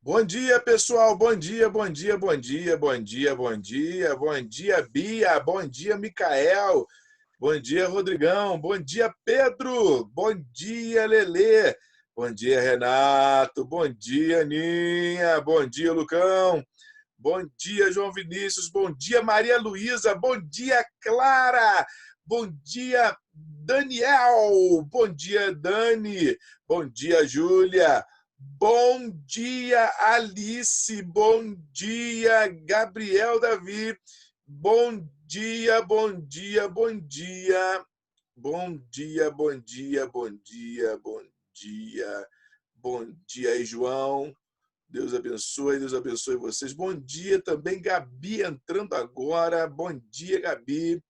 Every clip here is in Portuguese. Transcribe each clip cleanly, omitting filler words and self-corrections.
Bom dia, pessoal. Bom dia, bom dia, bom dia, bom dia, bom dia, bom dia, Bia. Bom dia, Micael. Bom dia, Rodrigão. Bom dia, Pedro. Bom dia, Lelê. Bom dia, Renato. Bom dia, Aninha. Bom dia, Lucão. Bom dia, João Vinícius. Bom dia, Maria Luísa. Bom dia, Clara. Bom dia, Daniel. Bom dia, Dani. Bom dia, Júlia. Bom dia, Alice. Bom dia, Gabriel Davi. Bom dia, bom dia, bom dia. Bom dia, bom dia, bom dia, bom dia. Bom dia aí, João. Deus abençoe vocês. Bom dia também, Gabi entrando agora. Bom dia, Gabi.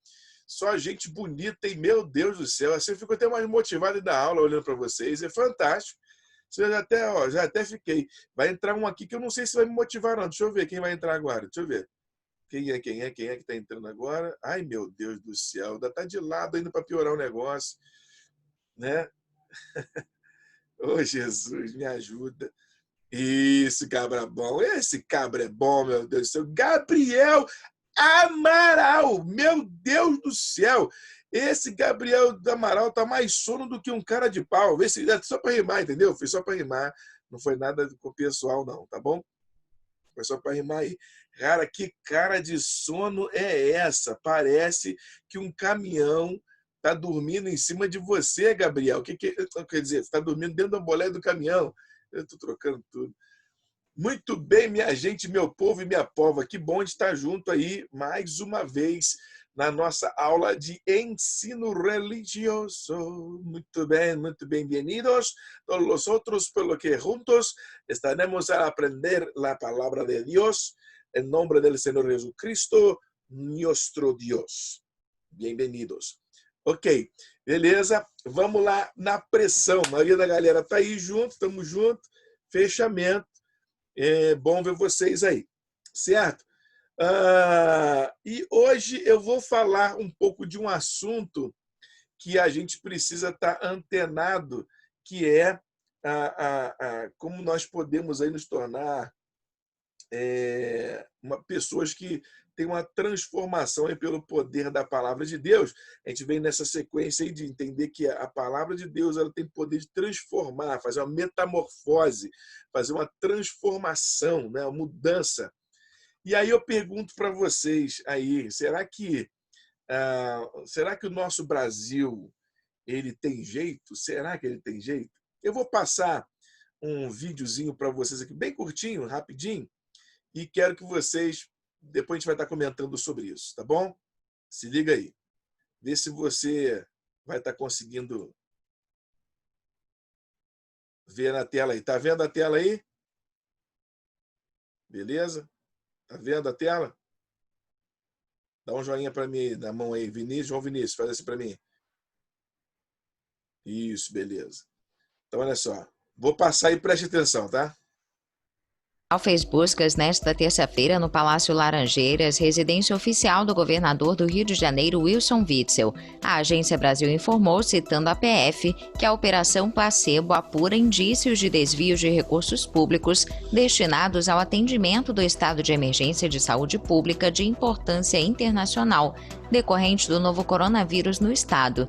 Só gente bonita e, meu Deus do céu, assim eu fico até mais motivado da aula olhando para vocês. É fantástico. Já até fiquei. Vai entrar um aqui que eu não sei se vai me motivar, não. Deixa eu ver quem vai entrar agora. Deixa eu ver. Quem é que está entrando agora? Ai, meu Deus do céu. Ainda está de lado ainda para piorar o negócio. Né? Ô, Jesus, me ajuda. Isso, cabra bom. Esse cabra é bom, meu Deus do céu. Gabriel Amaral. Meu Deus do céu. Esse Gabriel do Amaral tá mais sono do que um cara de pau. Vê se, só para rimar, entendeu? Foi só para rimar. Não foi nada com o pessoal, não, tá bom? Foi só para rimar aí. Cara, que cara de sono é essa? Parece que um caminhão tá dormindo em cima de você, Gabriel. Quer dizer? Você tá dormindo dentro da boleia do caminhão. Eu tô trocando tudo. Muito bem, minha gente, meu povo e minha pova. Que bom de estar junto aí mais uma vez na nossa aula de ensino religioso. Muito bem, bem-vindos todos os outros, pelo que juntos estaremos a aprender a palavra de Deus em nome do Senhor Jesus Cristo, nosso Deus. Bem-vindos. Ok, beleza? Vamos lá na pressão. A maioria da galera está aí junto, estamos juntos. Fechamento. É bom ver vocês aí, certo? E hoje eu vou falar um pouco de um assunto que a gente precisa estar antenado, que é como nós podemos aí nos tornar pessoas que têm uma transformação aí pelo poder da palavra de Deus. A gente vem nessa sequência aí de entender que a palavra de Deus ela tem poder de transformar, fazer uma metamorfose, fazer uma transformação, né? Uma mudança. E aí eu pergunto para vocês aí, será que o nosso Brasil ele tem jeito? Será que ele tem jeito? Eu vou passar um videozinho para vocês aqui, bem curtinho, rapidinho, e quero que vocês, depois a gente vai estar comentando sobre isso, tá bom? Se liga aí. Vê se você vai estar conseguindo ver na tela aí. Tá vendo a tela aí? Beleza? Tá vendo a tela? Dá um joinha para mim na mão aí. João Vinícius, faz assim para mim. Isso, beleza. Então, olha só. Vou passar aí, preste atenção, tá? Fez buscas nesta terça-feira no Palácio Laranjeiras, residência oficial do governador do Rio de Janeiro, Wilson Witzel. A Agência Brasil informou, citando a PF, que a Operação Placebo apura indícios de desvio de recursos públicos destinados ao atendimento do estado de emergência de saúde pública de importância internacional, decorrente do novo coronavírus no estado.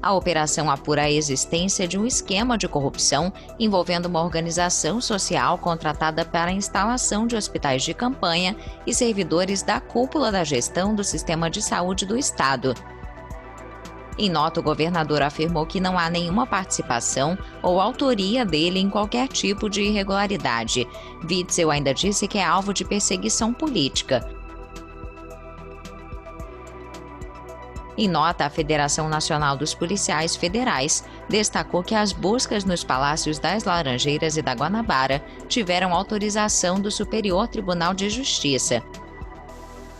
A operação apura a existência de um esquema de corrupção envolvendo uma organização social contratada para a instalação de hospitais de campanha e servidores da cúpula da gestão do sistema de saúde do Estado. Em nota, o governador afirmou que não há nenhuma participação ou autoria dele em qualquer tipo de irregularidade. Witzel ainda disse que é alvo de perseguição política. Em nota, a Federação Nacional dos Policiais Federais destacou que as buscas nos palácios das Laranjeiras e da Guanabara tiveram autorização do Superior Tribunal de Justiça.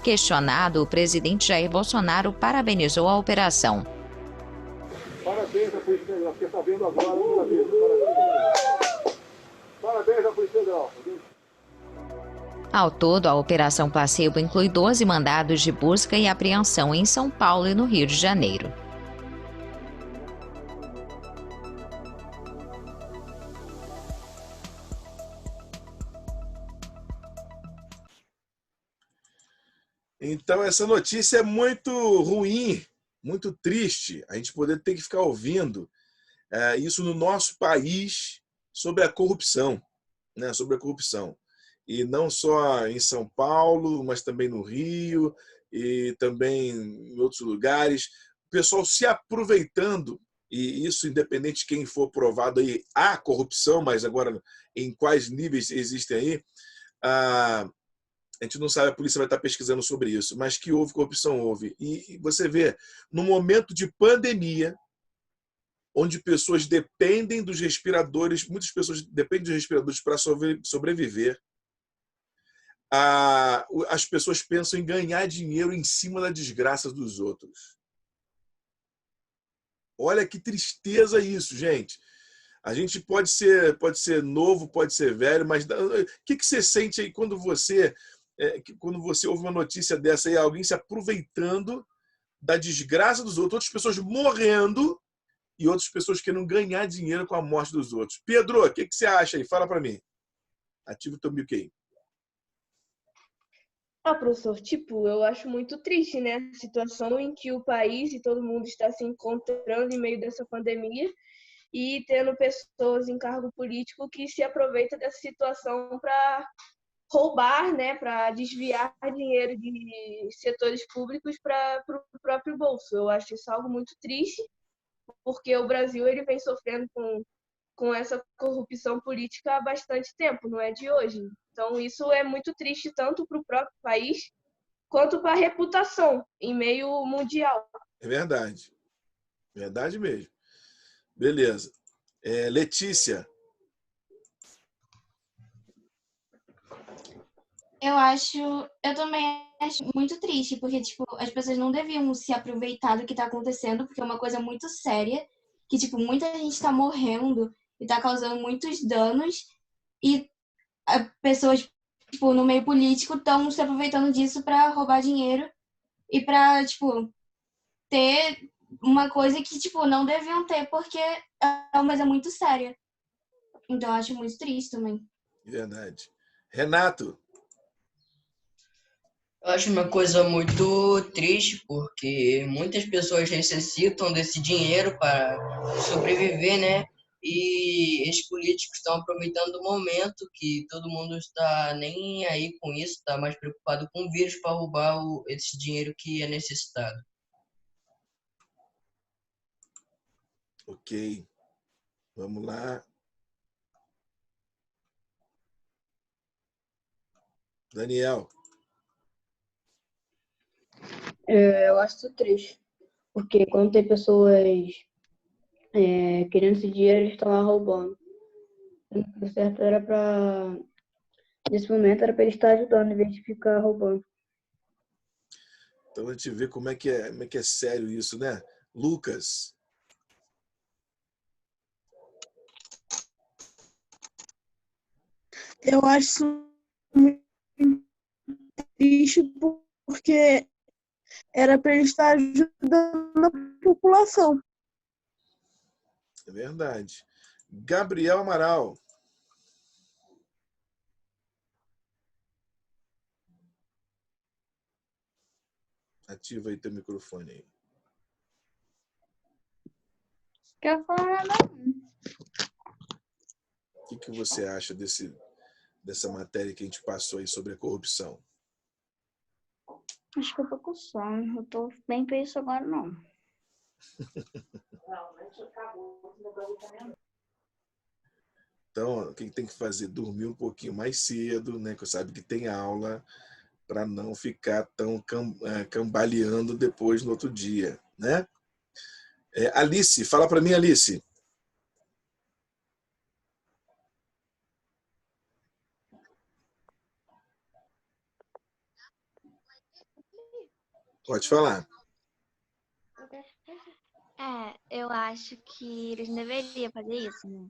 Questionado, o presidente Jair Bolsonaro parabenizou a operação. Parabéns à Polícia Federal, porque está vendo agora. Parabéns à Polícia Federal. Ao todo, a Operação Placebo inclui 12 mandados de busca e apreensão em São Paulo e no Rio de Janeiro. Então, essa notícia é muito ruim, muito triste. A gente poder ter que ficar ouvindo isso no nosso país sobre a corrupção, né? Sobre a corrupção. E não só em São Paulo, mas também no Rio e também em outros lugares. O pessoal se aproveitando, e isso independente de quem for provado aí, há corrupção, mas agora em quais níveis existem aí, a gente não sabe, a polícia vai estar pesquisando sobre isso, mas que houve corrupção, houve. E você vê, no momento de pandemia, onde pessoas dependem dos respiradores, muitas pessoas dependem dos respiradores para sobreviver, as pessoas pensam em ganhar dinheiro em cima da desgraça dos outros. Olha que tristeza isso, gente. A gente pode ser novo, pode ser velho, mas o que você sente aí quando você ouve uma notícia dessa aí, alguém se aproveitando da desgraça dos outros, outras pessoas morrendo e outras pessoas querendo ganhar dinheiro com a morte dos outros? Pedro, o que você acha aí? Fala para mim. Ativa o teu mic aí. Professor, eu acho muito triste, né? A situação em que o país e todo mundo está se encontrando em meio dessa pandemia e tendo pessoas em cargo político que se aproveitam dessa situação para roubar, né? Para desviar dinheiro de setores públicos para o próprio bolso. Eu acho isso algo muito triste, porque o Brasil ele vem sofrendo com essa corrupção política há bastante tempo, não é de hoje. Então, isso é muito triste tanto para o próprio país quanto para a reputação em meio mundial. É verdade. Verdade mesmo. Beleza. Letícia. Eu também acho muito triste, porque, as pessoas não deviam se aproveitar do que tá acontecendo, porque é uma coisa muito séria, que, muita gente tá morrendo e tá causando muitos danos, e pessoas, no meio político estão se aproveitando disso para roubar dinheiro e para, ter uma coisa que, não deviam ter, porque é uma coisa muito séria. Então, eu acho muito triste também. Verdade. Renato. Eu acho uma coisa muito triste, porque muitas pessoas necessitam desse dinheiro para sobreviver, né? E esses políticos estão aproveitando o momento que todo mundo está nem aí com isso, está mais preocupado com o vírus para roubar esse dinheiro que é necessitado. Ok. Vamos lá. Daniel. Eu acho isso triste, porque quando tem pessoas querendo esse dinheiro, eles estão lá roubando. O certo era para, nesse momento, era para ele estar ajudando, em vez de ficar roubando. Então a gente vê como é que é sério isso, né? Lucas. Eu acho isso muito triste, porque era para ele estar ajudando a população. É verdade. Gabriel Amaral. Ativa aí teu microfone aí. Quer falar nada? O que você acha dessa matéria que a gente passou aí sobre a corrupção? Acho que eu tô com sono. Eu tô bem pra isso agora, não. Então, o que tem que fazer? Dormir um pouquinho mais cedo, né? Que eu sabe que tem aula, para não ficar tão cambaleando depois no outro dia, né? Alice, fala para mim, Alice. Pode falar. Eu acho que eles não deveriam fazer isso, né?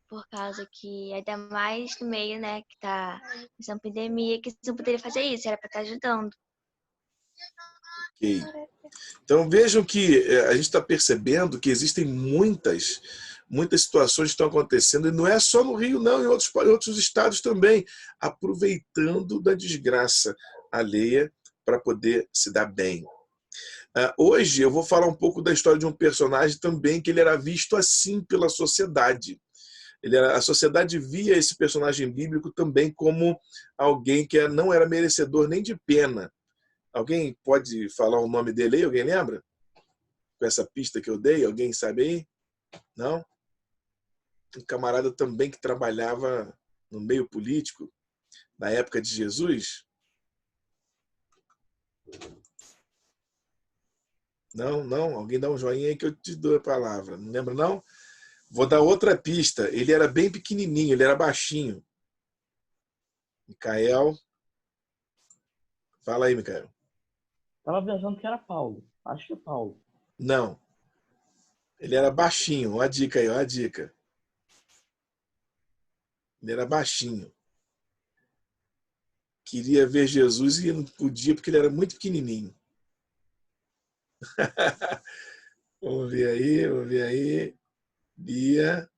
Por causa que, ainda mais no meio, né, que tá essa pandemia, que eles não poderiam fazer isso, era para estar ajudando. Ok. Então vejam que a gente está percebendo que existem muitas situações que estão acontecendo, e não é só no Rio, não, em outros estados também, aproveitando da desgraça alheia para poder se dar bem. Hoje eu vou falar um pouco da história de um personagem também que ele era visto assim pela sociedade. A sociedade via esse personagem bíblico também como alguém que não era merecedor nem de pena. Alguém pode falar o nome dele aí? Alguém lembra? Com essa pista que eu dei? Alguém sabe aí? Não? Um camarada também que trabalhava no meio político na época de Jesus? Não? Alguém dá um joinha aí que eu te dou a palavra. Não lembra, não? Vou dar outra pista. Ele era bem pequenininho, ele era baixinho. Micael. Fala aí, Micael. Tava pensando que era Paulo. Acho que é Paulo. Não. Ele era baixinho. Olha a dica aí, olha a dica. Ele era baixinho. Queria ver Jesus e não podia porque ele era muito pequenininho. Vamos ver aí. Bia.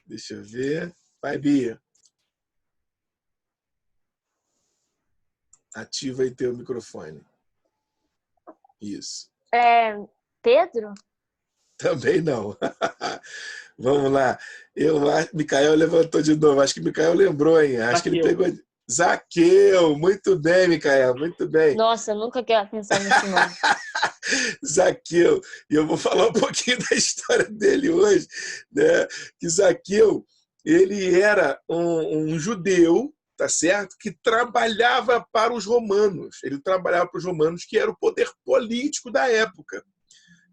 Deixa eu ver. Vai, Bia. Ativa aí teu microfone. Isso. Pedro? Também não. Vamos lá. Micael levantou de novo. Acho que Micael lembrou, hein? Acho que ele pegou. Zaqueu. Muito bem, Micael. Muito bem. Nossa, eu nunca quero pensar nesse nome. Zaqueu. E eu vou falar um pouquinho da história dele hoje, né? Que Zaqueu, ele era um judeu, tá certo? Que trabalhava para os romanos. Ele trabalhava para os romanos, que era o poder político da época,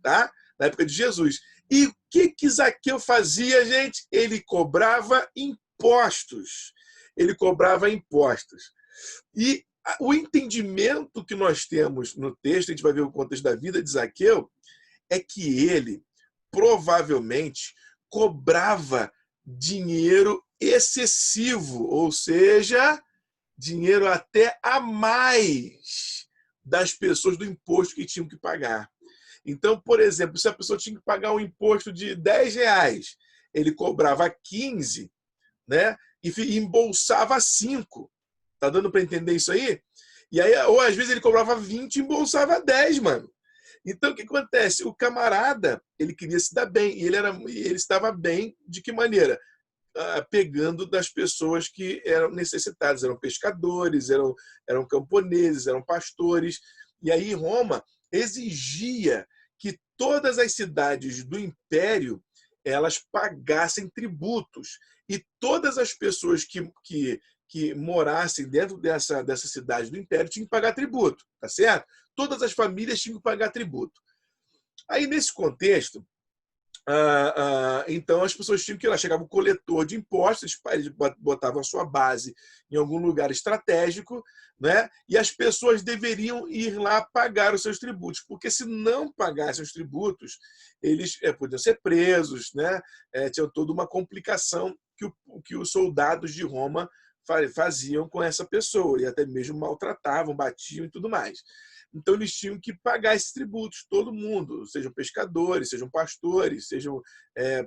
tá? Na época de Jesus. E o que Zaqueu fazia, gente? Ele cobrava impostos. Ele cobrava impostos. E o entendimento que nós temos no texto, a gente vai ver o contexto da vida de Zaqueu, é que ele provavelmente cobrava dinheiro excessivo, ou seja, dinheiro até a mais das pessoas do imposto que tinham que pagar. Então, por exemplo, se a pessoa tinha que pagar um imposto de R$10, ele cobrava 15, né? E embolsava 5. Tá dando para entender isso aí? E aí, ou às vezes ele cobrava 20 e embolsava 10, mano. Então, o que acontece? O camarada, ele queria se dar bem. E ele estava bem de que maneira? Pegando das pessoas que eram necessitadas. Eram pescadores, eram camponeses, eram pastores. E aí, Roma exigia que todas as cidades do império elas pagassem tributos. E todas as pessoas que morassem dentro dessa cidade do império tinham que pagar tributo, tá certo? Todas as famílias tinham que pagar tributo. Aí, nesse contexto, então as pessoas tinham que ir lá, chegava o coletor de impostos, eles botavam a sua base em algum lugar estratégico, né? E as pessoas deveriam ir lá pagar os seus tributos, porque se não pagassem os tributos, eles podiam ser presos, né? Tinha toda uma complicação que os soldados de Roma faziam com essa pessoa, e até mesmo maltratavam, batiam e tudo mais. Então, eles tinham que pagar esses tributos, todo mundo, sejam pescadores, sejam pastores, sejam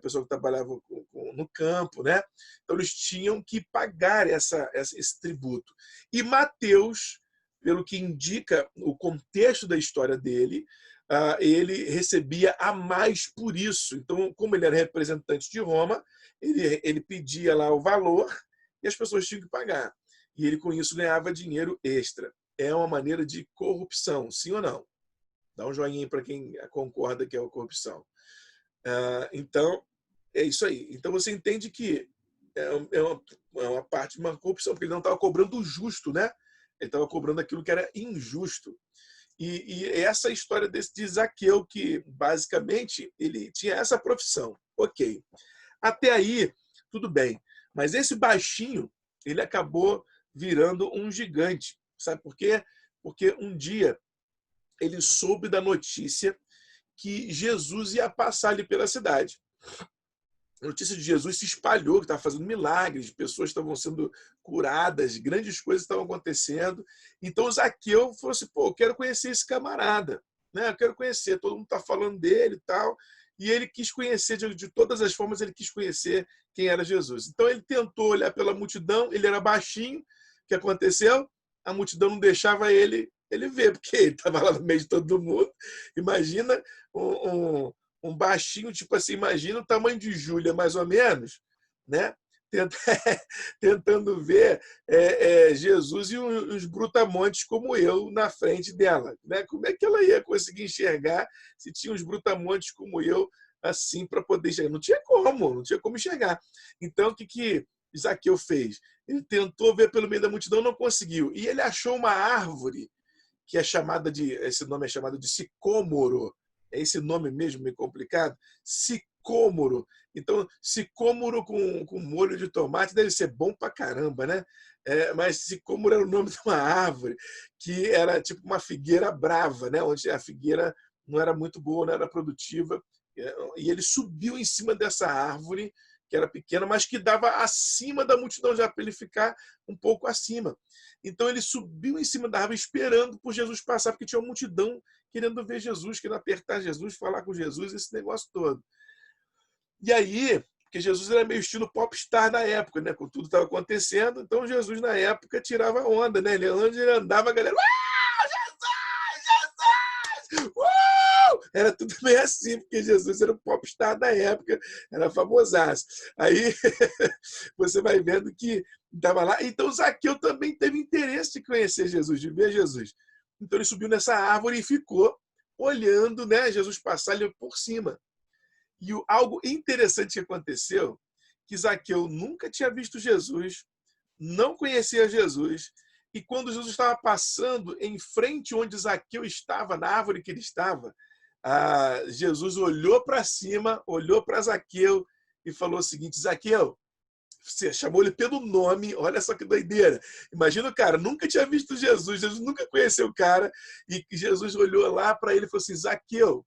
pessoas que trabalhavam no campo, né? Então, eles tinham que pagar esse tributo. E Mateus, pelo que indica o contexto da história dele, ele recebia a mais por isso. Então, como ele era representante de Roma, ele pedia lá o valor e as pessoas tinham que pagar. E ele, com isso, ganhava dinheiro extra. É uma maneira de corrupção, sim ou não? Dá um joinha para quem concorda que é uma corrupção. Então, é isso aí. Então, você entende que é uma parte de uma corrupção, porque ele não estava cobrando o justo, né? Ele estava cobrando aquilo que era injusto. E essa história de Zaqueu, que basicamente ele tinha essa profissão. Ok. Até aí, tudo bem. Mas esse baixinho, ele acabou virando um gigante. Sabe por quê? Porque um dia ele soube da notícia que Jesus ia passar ali pela cidade. A notícia de Jesus se espalhou, que estava fazendo milagres, pessoas estavam sendo curadas, grandes coisas estavam acontecendo. Então Zaqueu falou assim, eu quero conhecer esse camarada, né? Eu quero conhecer, todo mundo está falando dele e tal. E ele quis conhecer, de todas as formas, ele quis conhecer quem era Jesus. Então ele tentou olhar pela multidão, ele era baixinho. O que aconteceu? A multidão não deixava ele ele vê, porque ele estava lá no meio de todo mundo. Imagina um baixinho, tipo assim, imagina o tamanho de Júlia, mais ou menos, né? Tentando ver Jesus e uns brutamontes como eu na frente dela. Né? Como é que ela ia conseguir enxergar se tinha uns brutamontes como eu assim para poder enxergar? Não tinha como enxergar. Então, o que Zaqueu fez? Ele tentou ver pelo meio da multidão, não conseguiu. E ele achou uma árvore que é chamada esse nome é chamado de sicômoro. É esse nome mesmo meio complicado? Sicômoro. Então, sicômoro com molho de tomate deve ser bom pra caramba, né? Mas sicômoro era o nome de uma árvore que era tipo uma figueira brava, né? Onde a figueira não era muito boa, não era produtiva. E ele subiu em cima dessa árvore, que era pequena, mas que dava acima da multidão, já para ele ficar um pouco acima. Então ele subiu em cima da árvore esperando por Jesus passar, porque tinha uma multidão querendo ver Jesus, querendo apertar Jesus, falar com Jesus, esse negócio todo. E aí, porque Jesus era meio estilo popstar na época, né? Quando tudo estava acontecendo, então Jesus na época tirava onda, né? Onde ele andava, a galera... Jesus! Era tudo meio assim, porque Jesus era o popstar da época, era famosaço. Aí você vai vendo que estava lá. Então Zaqueu também teve interesse de conhecer Jesus, de ver Jesus. Então ele subiu nessa árvore e ficou olhando, né, Jesus passar ali por cima. E algo interessante que aconteceu, que Zaqueu nunca tinha visto Jesus, não conhecia Jesus, e quando Jesus estava passando em frente onde Zaqueu estava, na árvore que ele estava, Jesus olhou para cima, olhou para Zaqueu e falou o seguinte: Zaqueu, você chamou ele pelo nome, olha só que doideira. Imagina o cara, nunca tinha visto Jesus nunca conheceu o cara, e Jesus olhou lá para ele e falou assim: Zaqueu,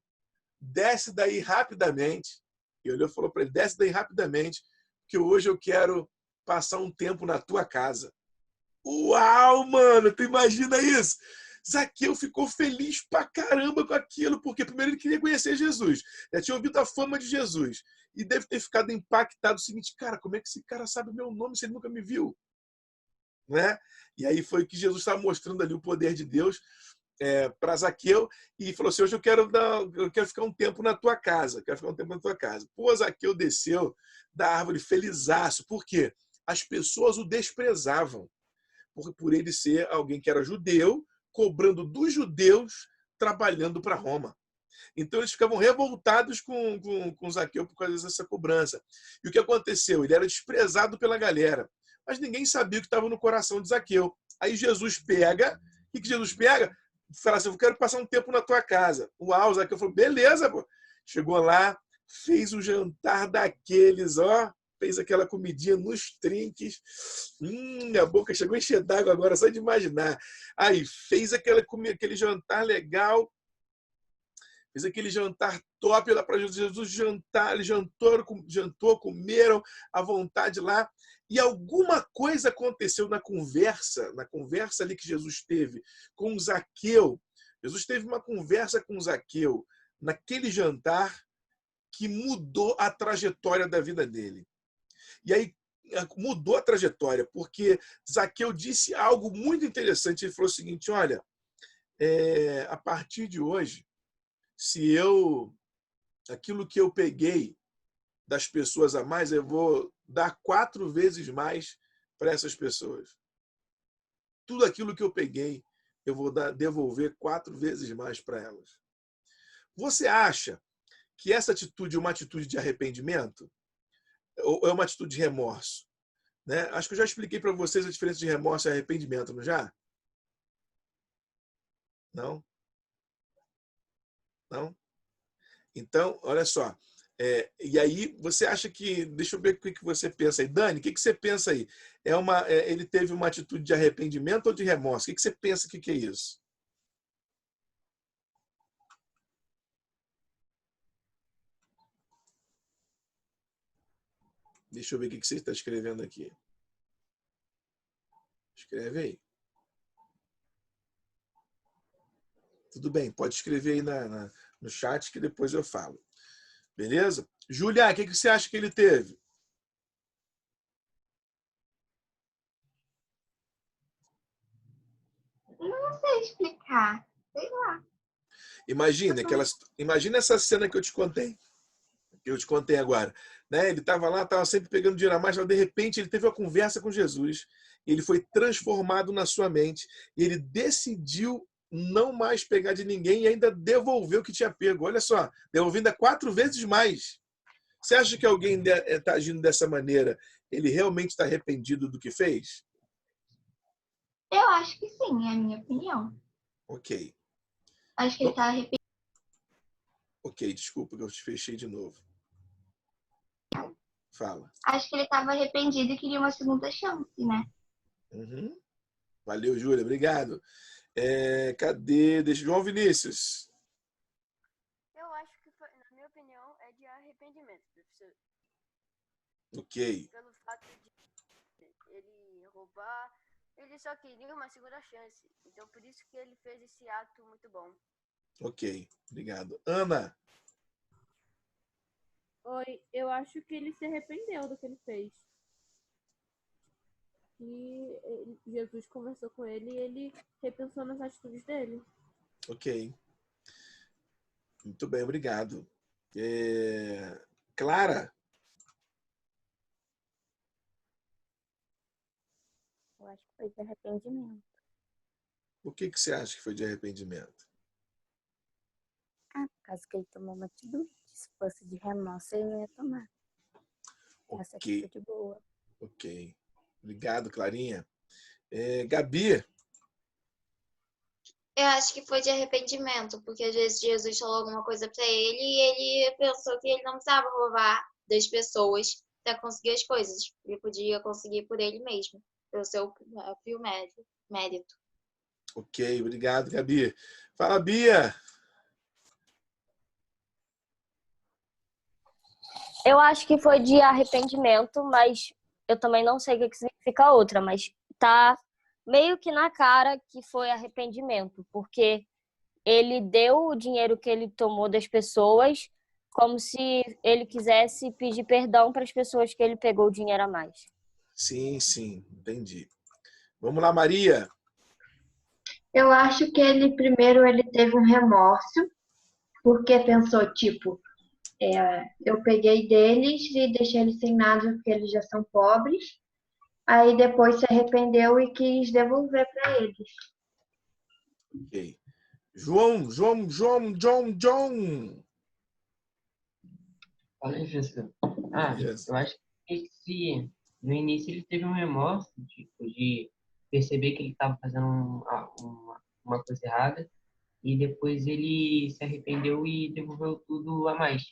desce daí rapidamente. E olhou e falou para ele: desce daí rapidamente, que hoje eu quero passar um tempo na tua casa. Uau, mano, tu imagina isso? Zaqueu ficou feliz pra caramba com aquilo, porque primeiro ele queria conhecer Jesus, já tinha ouvido a fama de Jesus, e deve ter ficado impactado o seguinte: cara, como é que esse cara sabe o meu nome se ele nunca me viu? Né? E aí foi que Jesus estava mostrando ali o poder de Deus para Zaqueu, e falou assim: hoje eu quero ficar um tempo na tua casa, Pô, Zaqueu desceu da árvore felizaço, por quê? As pessoas o desprezavam, por ele ser alguém que era judeu, cobrando dos judeus, trabalhando para Roma. Então eles ficavam revoltados com Zaqueu por causa dessa cobrança. E o que aconteceu? Ele era desprezado pela galera, mas ninguém sabia o que estava no coração de Zaqueu. Aí Jesus pega, o que Jesus pega? Fala assim: eu quero passar um tempo na tua casa. Uau, Zaqueu falou: beleza, pô. Chegou lá, fez um jantar daqueles, ó, fez aquela comidinha nos trinques. Minha boca chegou a encher d'água agora, só de imaginar. Aí fez aquele jantar legal, fez aquele jantar top lá para Jesus jantar. Ele jantou, comeram à vontade lá. E alguma coisa aconteceu na conversa ali que Jesus teve com Zaqueu. Jesus teve uma conversa com Zaqueu naquele jantar que mudou a trajetória da vida dele. E aí mudou a trajetória, porque Zaqueu disse algo muito interessante. Ele falou o seguinte: olha, a partir de hoje, aquilo que eu peguei das pessoas a mais, eu vou dar 4 vezes mais para essas pessoas. Tudo aquilo que eu peguei, eu vou devolver 4 vezes mais para elas. Você acha que essa atitude é uma atitude de arrependimento? Ou é uma atitude de remorso? Né? Acho que eu já expliquei para vocês a diferença de remorso e arrependimento, não já? Não? Não? Então, olha só. E aí, você acha que... Deixa eu ver o que você pensa aí. Dani, o que você pensa aí? Ele teve uma atitude de arrependimento ou de remorso? O que você pensa que é isso? Deixa eu ver o que você está escrevendo aqui. Escreve aí. Tudo bem, pode escrever aí no chat que depois eu falo. Beleza? Júlia, o que você acha que ele teve? Não sei explicar. Sei lá. Imagina essa cena que eu te contei. Que eu te contei agora. Né? Ele estava lá, estava sempre pegando dinheiro a mais, mas de repente ele teve uma conversa com Jesus. Ele foi transformado na sua mente. E ele decidiu não mais pegar de ninguém e ainda devolveu o que tinha pego. Olha só, devolvendo 4 vezes mais. Você acha que alguém está agindo dessa maneira, ele realmente está arrependido do que fez? Eu acho que sim, é a minha opinião. Ok. Acho que ele tá arrependido. Ok, desculpa que eu te fechei de novo. Fala. Acho que ele estava arrependido e queria uma segunda chance, né? Uhum. Valeu, Júlia. Obrigado. Cadê? João Vinícius. Eu acho que, na minha opinião, é de arrependimento, professor. Ok. Pelo fato de ele roubar, ele só queria uma segunda chance. Então, por isso que ele fez esse ato muito bom. Ok, obrigado. Ana. Oi, eu acho que ele se arrependeu do que ele fez. E Jesus conversou com ele e ele repensou nas atitudes dele. Ok. Muito bem, obrigado. Clara? Eu acho que foi de arrependimento. Por que você acha que foi de arrependimento? Por causa que ele tomou uma atitude. Se fosse de remorso, ele não ia tomar. Essa aqui foi de boa. Ok. Obrigado, Clarinha. Gabi? Eu acho que foi de arrependimento, porque às vezes Jesus falou alguma coisa pra ele e ele pensou que ele não precisava roubar das pessoas para conseguir as coisas. Ele podia conseguir por ele mesmo, pelo seu próprio mérito. Ok, obrigado, Gabi. Fala, Bia. Eu acho que foi de arrependimento, mas eu também não sei o que significa outra, mas tá meio que na cara que foi arrependimento, porque ele deu o dinheiro que ele tomou das pessoas como se ele quisesse pedir perdão para as pessoas que ele pegou o dinheiro a mais. Sim, entendi. Vamos lá, Maria. Eu acho que ele teve um remorso, porque pensou, tipo, eu peguei deles e deixei eles sem nada porque eles já são pobres. Aí depois se arrependeu e quis devolver para eles. Ok. João. Fala aí, professor. Eu acho que no início ele teve um remorso, tipo, de perceber que ele estava fazendo uma coisa errada, e depois ele se arrependeu e devolveu tudo a mais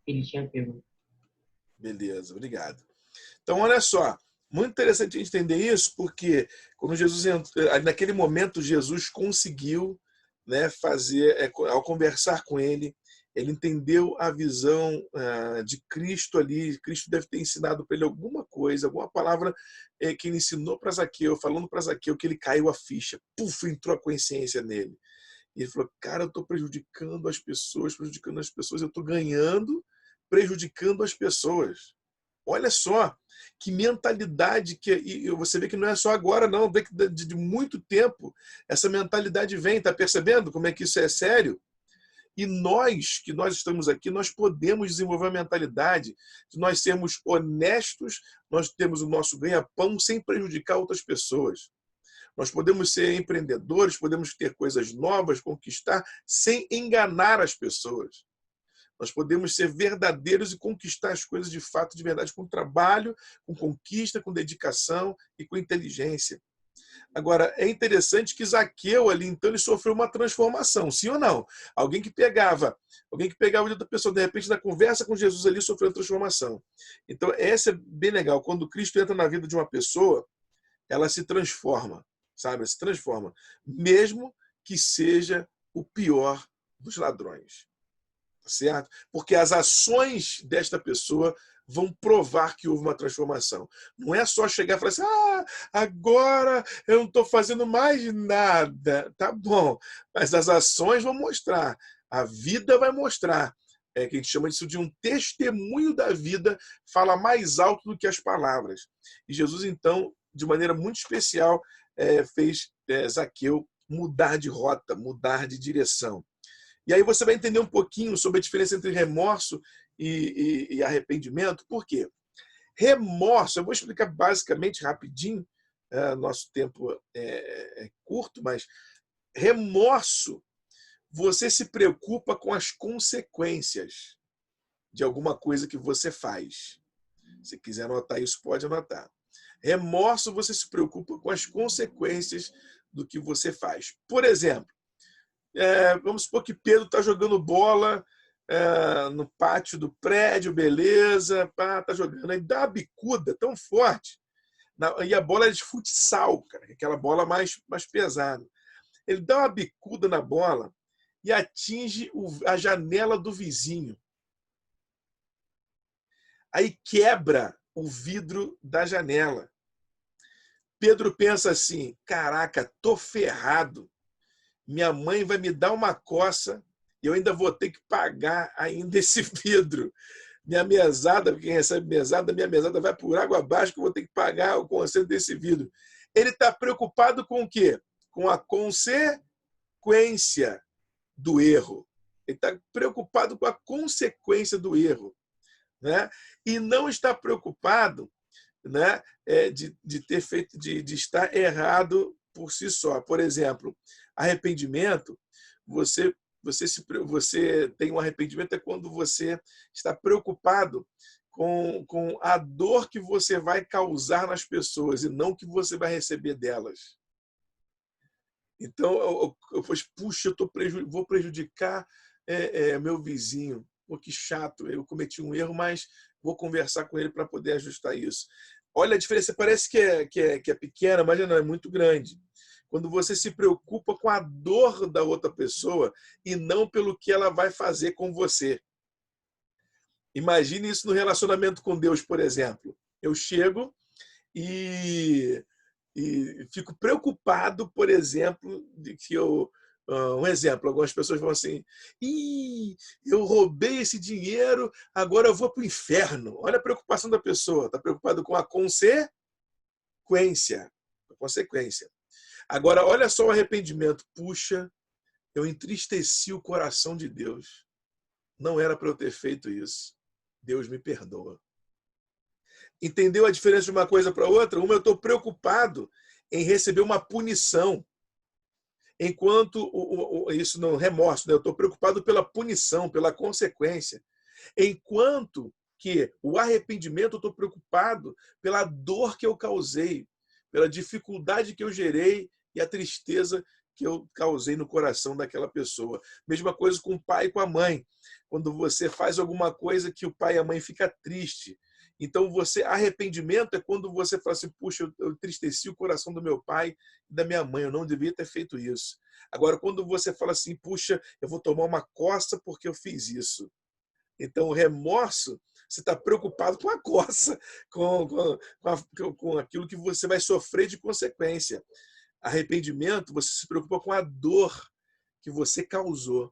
que ele tinha pego. Beleza, obrigado. Então, olha só, muito interessante a gente entender isso, porque quando Jesus entrou, naquele momento Jesus conseguiu, né, fazer, ao conversar com ele entendeu a visão de Cristo ali. Cristo deve ter ensinado para ele alguma coisa, alguma palavra que ele ensinou para Zaqueu, falando para Zaqueu que ele caiu a ficha. Puf, entrou a consciência nele. E ele falou, cara, eu estou prejudicando as pessoas, eu estou ganhando, prejudicando as pessoas. Olha só que mentalidade e você vê que não é só agora, não, vê que de muito tempo essa mentalidade vem, tá percebendo como é que isso é sério? E nós estamos aqui, nós podemos desenvolver a mentalidade de nós sermos honestos, nós temos o nosso ganha-pão sem prejudicar outras pessoas. Nós podemos ser empreendedores, podemos ter coisas novas, conquistar, sem enganar as pessoas. Nós podemos ser verdadeiros e conquistar as coisas de fato, de verdade, com trabalho, com conquista, com dedicação e com inteligência. Agora, é interessante que Zaqueu ali, então, ele sofreu uma transformação, sim ou não? Alguém que pegava o dia da pessoa, de repente, na conversa com Jesus ali, sofreu uma transformação. Então, essa é bem legal. Quando Cristo entra na vida de uma pessoa, ela se transforma, sabe? Ela se transforma, mesmo que seja o pior dos ladrões. Certo? Porque as ações desta pessoa vão provar que houve uma transformação. Não é só chegar e falar assim, agora eu não estou fazendo mais nada. Tá bom, mas as ações vão mostrar, a vida vai mostrar. Que a gente chama isso de um testemunho da vida, fala mais alto do que as palavras. E Jesus, então, de maneira muito especial, fez Zaqueu mudar de rota, mudar de direção. E aí você vai entender um pouquinho sobre a diferença entre remorso e arrependimento. Por quê? Remorso, eu vou explicar basicamente, rapidinho, nosso tempo é curto, mas remorso, você se preocupa com as consequências de alguma coisa que você faz. Se quiser anotar isso, pode anotar. Remorso, você se preocupa com as consequências do que você faz. Por exemplo, vamos supor que Pedro está jogando bola no pátio do prédio, beleza, tá jogando, aí dá uma bicuda tão forte, e a bola é de futsal, cara, aquela bola mais pesada. Ele dá uma bicuda na bola e atinge a janela do vizinho. Aí quebra o vidro da janela. Pedro pensa assim, caraca, tô ferrado. Minha mãe vai me dar uma coça e eu ainda vou ter que pagar ainda esse vidro. Minha mesada, quem recebe mesada, minha mesada vai por água abaixo que eu vou ter que pagar o conserto desse vidro. Ele está preocupado com o quê? Com a consequência do erro. Ele está preocupado com a consequência do erro, né? E não está preocupado, né, de ter feito, de estar errado por si só. Por exemplo, arrependimento, você tem um arrependimento é quando você está preocupado com a dor que você vai causar nas pessoas e não que você vai receber delas. Então, puxa, vou prejudicar meu vizinho. Pô, que chato, eu cometi um erro, mas vou conversar com ele para poder ajustar isso. Olha a diferença, parece que é pequena, mas não, é muito grande. Quando você se preocupa com a dor da outra pessoa e não pelo que ela vai fazer com você. Imagine isso no relacionamento com Deus, por exemplo. Eu chego e fico preocupado, por exemplo, de que um exemplo, algumas pessoas vão assim, eu roubei esse dinheiro, agora eu vou para o inferno. Olha a preocupação da pessoa, está preocupado com a consequência. Agora, olha só o arrependimento. Puxa, eu entristeci o coração de Deus. Não era para eu ter feito isso. Deus me perdoa. Entendeu a diferença de uma coisa para outra? Uma, eu estou preocupado em receber uma punição. Enquanto isso no remorso, né? Eu estou preocupado pela punição, pela consequência. Enquanto que o arrependimento, eu estou preocupado pela dor que eu causei, pela dificuldade que eu gerei e a tristeza que eu causei no coração daquela pessoa. Mesma coisa com o pai e com a mãe. Quando você faz alguma coisa que o pai e a mãe ficam tristes. Então, arrependimento é quando você fala assim, puxa, eu entristeci o coração do meu pai e da minha mãe, eu não devia ter feito isso. Agora, quando você fala assim, puxa, eu vou tomar uma coça porque eu fiz isso. Então, o remorso, você está preocupado com a coça, com aquilo que você vai sofrer de consequência. Arrependimento, você se preocupa com a dor que você causou.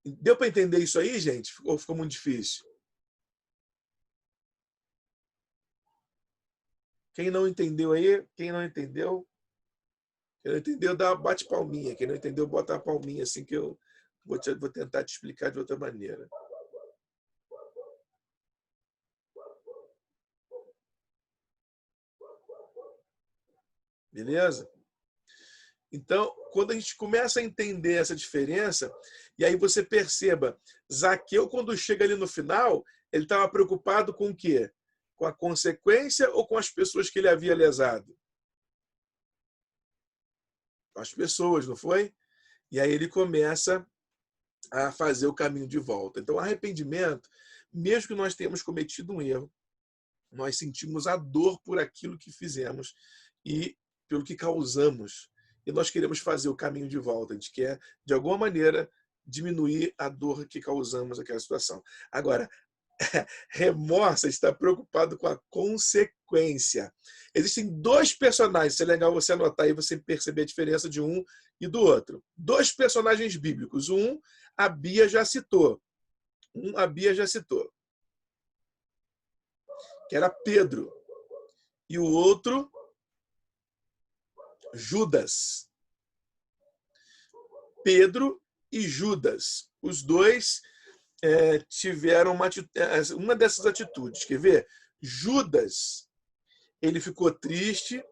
Deu para entender isso aí, gente? Ou ficou muito difícil? Quem não entendeu aí, quem não entendeu, bate palminha. Quem não entendeu, bota a palminha assim que eu vou tentar te explicar de outra maneira. Beleza? Então, quando a gente começa a entender essa diferença, e aí você perceba, Zaqueu, quando chega ali no final, ele estava preocupado com o quê? Com a consequência ou com as pessoas que ele havia lesado? Com as pessoas, não foi? E aí ele começa a fazer o caminho de volta. Então, arrependimento, mesmo que nós tenhamos cometido um erro, nós sentimos a dor por aquilo que fizemos e pelo que causamos. E nós queremos fazer o caminho de volta. A gente quer, de alguma maneira, diminuir a dor que causamos naquela situação. Agora, remorso está preocupado com a consequência. Existem dois personagens, isso é legal você anotar e você perceber a diferença de um e do outro. Dois personagens bíblicos. A Bia já citou. Que era Pedro. E o outro, Judas. Pedro e Judas. Os dois tiveram uma dessas atitudes. Quer ver? Judas, ele ficou triste,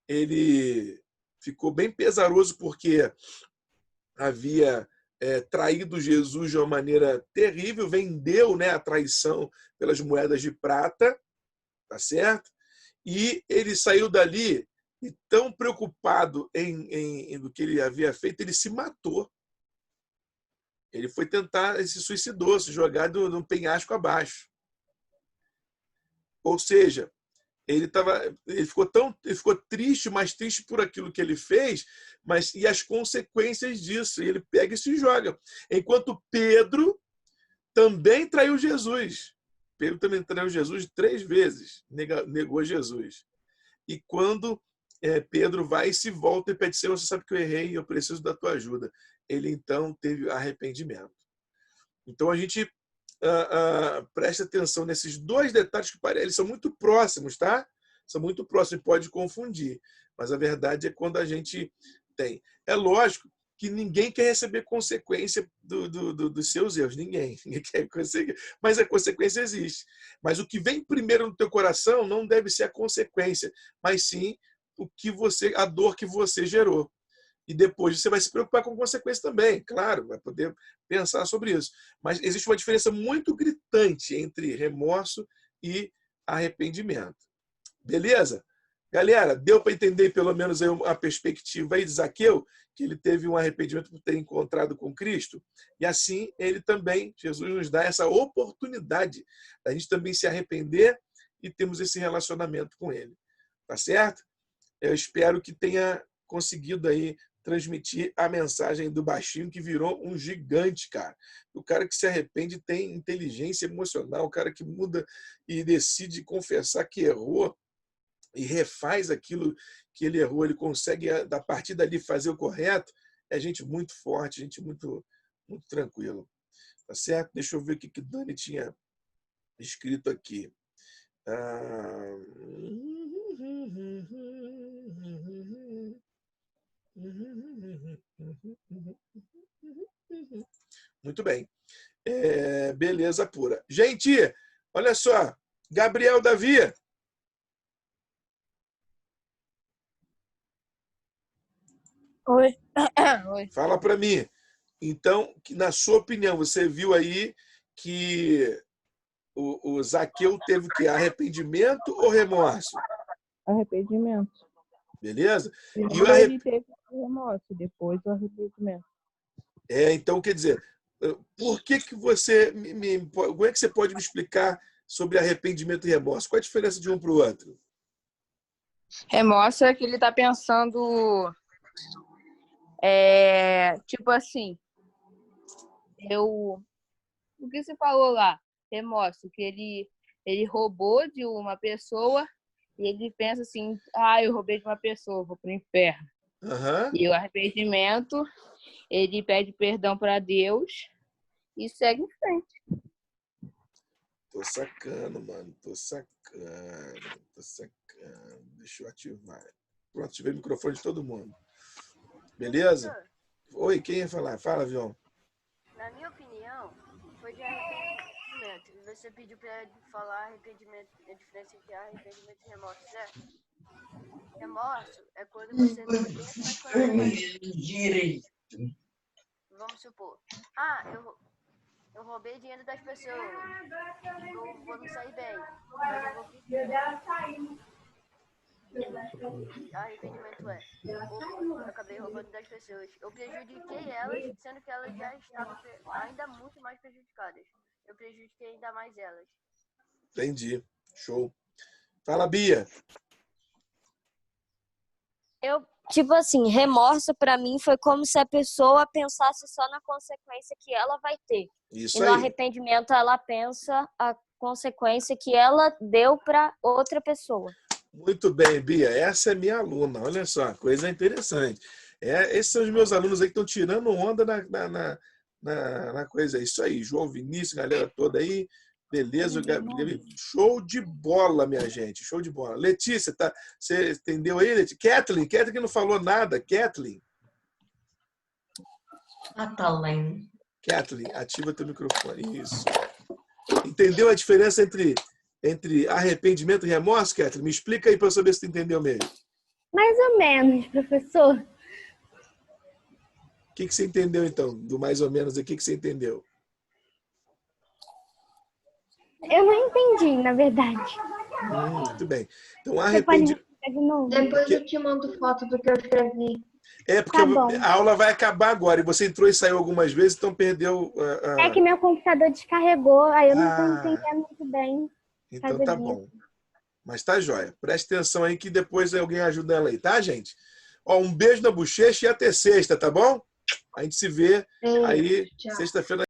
ele ficou bem pesaroso porque havia traído Jesus de uma maneira terrível, vendeu, né, a traição pelas moedas de prata, tá certo? E ele saiu dali e tão preocupado em do que ele havia feito, ele se matou. Ele foi tentar, ele se suicidou, se jogar num penhasco abaixo. Ou seja, ele ficou triste, mais triste por aquilo que ele fez, e as consequências disso. E ele pega e se joga. Enquanto Pedro também traiu Jesus. Pedro também traiu Jesus 3 vezes, negou Jesus. E quando Pedro vai e se volta e pede: Senhor, você sabe que eu errei, eu preciso da tua ajuda. Ele então teve arrependimento. Então a gente presta atenção nesses 2 detalhes que eles são muito próximos, tá? São muito próximos, pode confundir. Mas a verdade é quando a gente tem. É lógico que ninguém quer receber consequência dos seus erros. Ninguém quer conseguir. Mas a consequência existe. Mas o que vem primeiro no teu coração não deve ser a consequência, mas sim a dor que você gerou. E depois você vai se preocupar com a consequência também, claro, vai poder pensar sobre isso. Mas existe uma diferença muito gritante entre remorso e arrependimento. Beleza? Galera, deu para entender pelo menos aí a perspectiva aí de Zaqueu, que ele teve um arrependimento por ter encontrado com Cristo? E assim, ele também, Jesus nos dá essa oportunidade da gente também se arrepender e termos esse relacionamento com ele. Tá certo? Eu espero que tenha conseguido aí transmitir a mensagem do baixinho que virou um gigante, cara. O cara que se arrepende tem inteligência emocional, o cara que muda e decide confessar que errou e refaz aquilo que ele errou, ele consegue, a partir dali, fazer o correto. É gente muito forte, gente muito, muito tranquila. Tá certo? Deixa eu ver o que Dani tinha escrito aqui. Muito bem. Beleza pura. Gente, olha só. Gabriel Davi. Oi. Oi. Fala para mim. Então, na sua opinião, você viu aí que o Zaqueu teve o quê? Arrependimento ou remorso? Arrependimento. Beleza? Primeiro ele teve o remorso, depois o arrependimento. Então, quer dizer, por que você como é que você pode me explicar sobre arrependimento e remorso? Qual a diferença de um para o outro? Remorso é que ele tá pensando, tipo assim, o que você falou lá? Remorso, que ele roubou de uma pessoa e ele pensa assim: eu roubei de uma pessoa, vou pro inferno. Uhum. E o arrependimento, ele pede perdão para Deus e segue em frente. Tô sacando, mano. Tô sacando. Deixa eu ativar. Pronto, ativei o microfone de todo mundo. Beleza? Oi, quem ia falar? Fala, Vion. Na minha opinião, foi de arrependimento. E você pediu pra ele falar arrependimento, a diferença entre arrependimento e remorso, certo? Remorso é quando você não pensa nas coisas. Vamos supor. Eu roubei dinheiro das pessoas. Eu vou me sair bem. Mas eu vou pedir. Arrependimento eu acabei roubando das pessoas. Eu prejudiquei elas, sendo que elas já estavam ainda muito mais prejudicadas. Eu prejudiquei ainda mais elas. Entendi. Show. Fala, Bia. Tipo assim, remorso pra mim foi como se a pessoa pensasse só na consequência que ela vai ter. Isso e no arrependimento ela pensa a consequência que ela deu pra outra pessoa. Muito bem, Bia. Essa é minha aluna. Olha só, coisa interessante. Esses são os meus alunos aí que estão tirando onda na coisa. É isso aí. João Vinícius, galera toda aí. Beleza, Gabi. Show de bola, minha gente. Show de bola. Letícia, você entendeu aí, Letícia? Kathleen que não falou nada. Kathleen, ativa teu microfone. Isso. Entendeu a diferença entre arrependimento e remorso, Kathleen? Me explica aí para eu saber se tu entendeu mesmo. Mais ou menos, professor. O que você entendeu, então? Do mais ou menos, o que você entendeu? Eu não entendi, na verdade. Muito bem. Então, arrependimento. Depois eu te mando foto do que eu escrevi. É, porque a aula vai acabar agora e você entrou e saiu algumas vezes, então perdeu... É que meu computador descarregou, aí eu não estou entendendo muito bem. Então tá bom. Mas tá jóia. Preste atenção aí que depois alguém ajuda ela aí, tá, gente? Ó, um beijo na bochecha e até sexta, tá bom? A gente se vê aí sexta-feira.